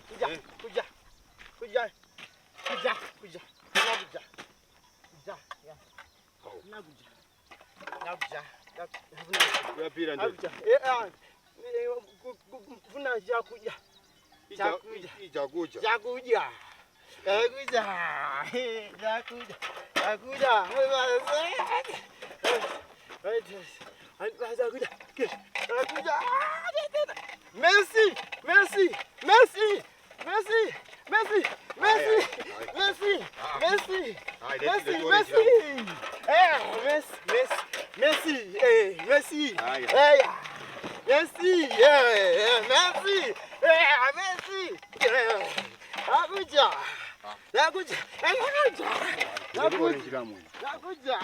kuja. Kuja. Kuja. Kuja. Kuja. Nakuja. Kuja. Nakuja. Nakuja. Yapira ndio. Kuna chakuja. Chakuja. Chakuja. Chakuja. Chakuja. Chakuja. Merci, merci, merci, merci, merci, merci, merci, merci, merci, merci, merci, merci, merci, merci, Nakuja. Nakuja. Nakuja. Nakuja.